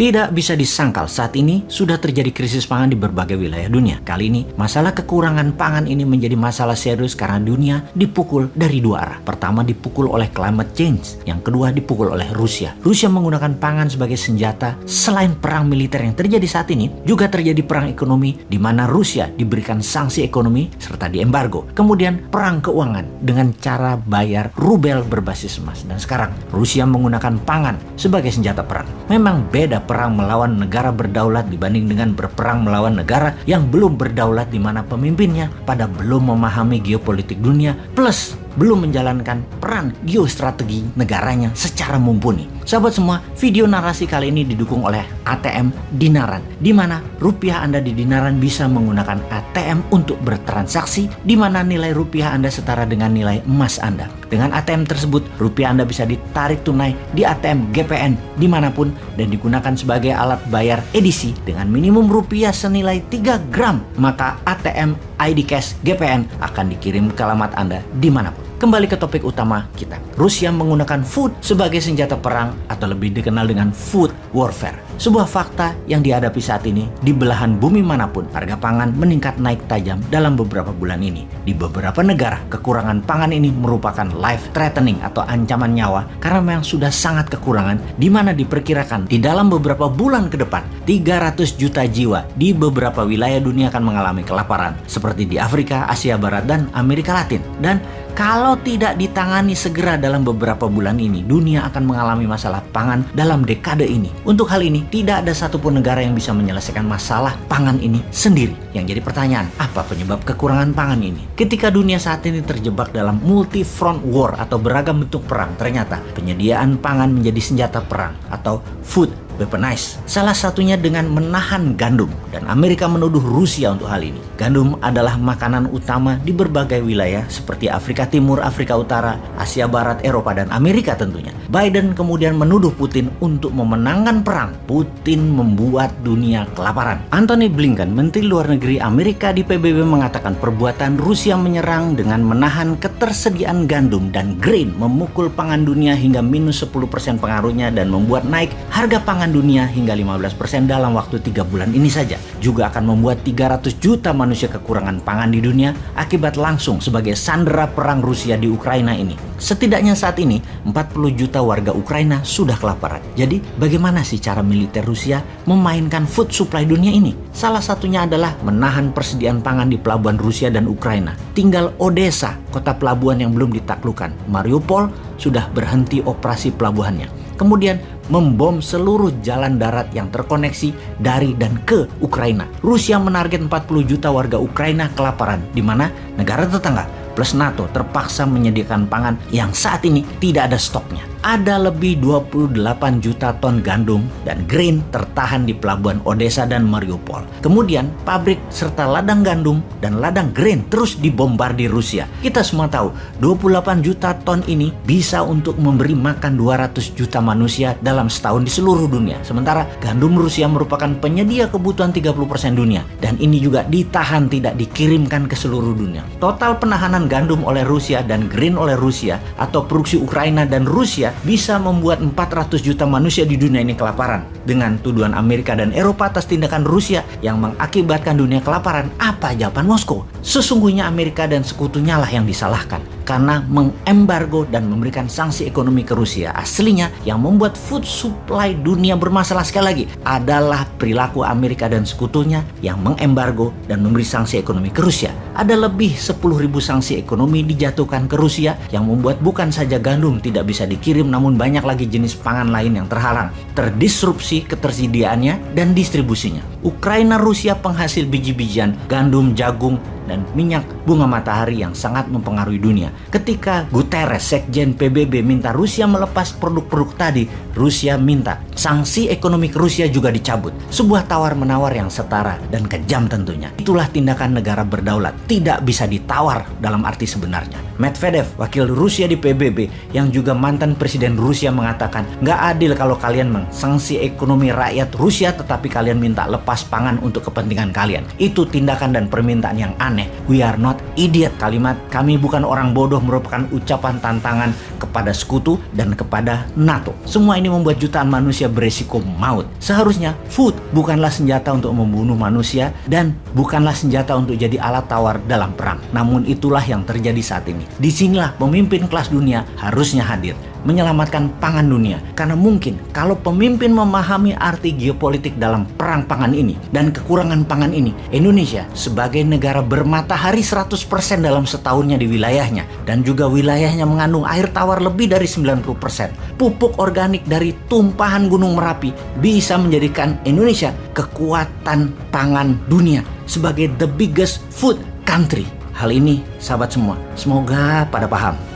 Tidak bisa disangkal saat ini sudah terjadi krisis pangan di berbagai wilayah dunia. Kali ini, masalah kekurangan pangan ini menjadi masalah serius karena dunia dipukul dari dua arah. Pertama dipukul oleh climate change, yang kedua dipukul oleh Rusia. Rusia menggunakan pangan sebagai senjata. Selain perang militer yang terjadi saat ini, juga terjadi perang ekonomi di mana Rusia diberikan sanksi ekonomi serta diembargo. Kemudian perang keuangan dengan cara bayar rubel berbasis emas. Dan sekarang Rusia menggunakan pangan sebagai senjata perang. Memang beda perang melawan negara berdaulat dibanding dengan berperang melawan negara yang belum berdaulat di mana pemimpinnya pada belum memahami geopolitik dunia plus belum menjalankan peran geostrategi negaranya secara mumpuni. Sahabat semua, video narasi kali ini didukung oleh ATM Dinaran, di mana rupiah Anda di Dinaran bisa menggunakan ATM untuk bertransaksi, di mana nilai rupiah Anda setara dengan nilai emas Anda. Dengan ATM tersebut, rupiah Anda bisa ditarik tunai di ATM GPN dimanapun dan digunakan sebagai alat bayar edisi dengan minimum rupiah senilai 3 gram. Maka ATM ID Cash GPN akan dikirim ke alamat Anda dimanapun. Kembali ke topik utama kita. Rusia menggunakan food sebagai senjata perang atau lebih dikenal dengan food warfare. Sebuah fakta yang dihadapi saat ini di belahan bumi manapun, harga pangan meningkat naik tajam dalam beberapa bulan ini. Di beberapa negara, kekurangan pangan ini merupakan life threatening atau ancaman nyawa karena memang sudah sangat kekurangan, di mana diperkirakan di dalam beberapa bulan ke depan 300 juta jiwa di beberapa wilayah dunia akan mengalami kelaparan seperti di Afrika, Asia Barat, dan Amerika Latin. Dan kalau tidak ditangani segera dalam beberapa bulan ini, dunia akan mengalami masalah pangan dalam dekade ini. Untuk hal ini, tidak ada satupun negara yang bisa menyelesaikan masalah pangan ini sendiri. Yang jadi pertanyaan, apa penyebab kekurangan pangan ini? Ketika dunia saat ini terjebak dalam multi-front war atau beragam bentuk perang, ternyata penyediaan pangan menjadi senjata perang atau food weaponized. Salah satunya dengan menahan gandum, dan Amerika menuduh Rusia untuk hal ini. Gandum adalah makanan utama di berbagai wilayah seperti Afrika Timur, Afrika Utara, Asia Barat, Eropa, dan Amerika tentunya. Biden kemudian menuduh Putin untuk memenangkan perang. Putin membuat dunia kelaparan. Antony Blinken, Menteri Luar Negeri Amerika di PBB, mengatakan perbuatan Rusia menyerang dengan menahan ketersediaan gandum dan grain memukul pangan dunia hingga minus 10% pengaruhnya dan membuat naik harga pangan dunia hingga 15% dalam waktu 3 bulan ini saja. Juga akan membuat 300 juta manusia kekurangan pangan di dunia akibat langsung sebagai sandera perang Rusia di Ukraina ini. Setidaknya saat ini 40 juta warga Ukraina sudah kelaparan. Jadi bagaimana sih cara militer Rusia memainkan food supply dunia ini? Salah satunya adalah menahan persediaan pangan di pelabuhan Rusia dan Ukraina. Tinggal Odessa, kota pelabuhan yang belum ditaklukkan. Mariupol sudah berhenti operasi pelabuhannya. Kemudian membom seluruh jalan darat yang terkoneksi dari dan ke Ukraina. Rusia menarget 40 juta warga Ukraina kelaparan, di mana negara tetangga plus NATO terpaksa menyediakan pangan yang saat ini tidak ada stoknya. Ada lebih 28 juta ton gandum dan grain tertahan di pelabuhan Odessa dan Mariupol. Kemudian pabrik serta ladang gandum dan ladang grain terus dibombardir Rusia. Kita semua tahu 28 juta ton ini bisa untuk memberi makan 200 juta manusia dalam setahun di seluruh dunia. Sementara gandum Rusia merupakan penyedia kebutuhan 30% dunia, dan ini juga ditahan tidak dikirimkan ke seluruh dunia. Total penahanan gandum oleh Rusia dan grain oleh Rusia atau produksi Ukraina dan Rusia bisa membuat 400 juta manusia di dunia ini kelaparan. Dengan tuduhan Amerika dan Eropa atas tindakan Rusia yang mengakibatkan dunia kelaparan, apa jawaban Moskow? Sesungguhnya Amerika dan sekutunya lah yang disalahkan karena mengembargo dan memberikan sanksi ekonomi ke Rusia. Aslinya yang membuat food supply dunia bermasalah sekali lagi adalah perilaku Amerika dan sekutunya yang mengembargo dan memberi sanksi ekonomi ke Rusia. Ada lebih 10.000 sanksi ekonomi dijatuhkan ke Rusia yang membuat bukan saja gandum tidak bisa dikirim, namun banyak lagi jenis pangan lain yang terhalang, terdisrupsi ketersediaannya dan distribusinya. Ukraina Rusia penghasil biji-bijian, gandum, jagung, dan minyak bunga matahari yang sangat mempengaruhi dunia. Ketika Guterres, Sekjen PBB, minta Rusia melepas produk-produk tadi, Rusia minta sanksi ekonomi ke Rusia juga dicabut. Sebuah tawar-menawar yang setara dan kejam tentunya. Itulah tindakan negara berdaulat. tidak bisa ditawar dalam arti sebenarnya. Medvedev, wakil Rusia di PBB yang juga mantan presiden Rusia, mengatakan nggak adil kalau kalian mengsanksi ekonomi rakyat Rusia tetapi kalian minta lepas pangan untuk kepentingan kalian. Itu tindakan dan permintaan yang aneh. We are not idiot. Kalimat "kami bukan orang bodoh" merupakan ucapan tantangan kepada sekutu dan kepada NATO. Semua ini membuat jutaan manusia beresiko maut. Seharusnya food bukanlah senjata untuk membunuh manusia dan bukanlah senjata untuk jadi alat tawar dalam perang. Namun itulah yang terjadi saat ini. Disinilah pemimpin kelas dunia harusnya hadir, menyelamatkan pangan dunia. Karena mungkin kalau pemimpin memahami arti geopolitik dalam perang pangan ini dan kekurangan pangan ini, Indonesia sebagai negara bermatahari 100% dalam setahunnya di wilayahnya, dan juga wilayahnya mengandung air tawar lebih dari 90%, pupuk organik dari tumpahan Gunung Merapi, bisa menjadikan Indonesia kekuatan pangan dunia sebagai the biggest food country. Hal ini, sahabat semua, semoga pada paham.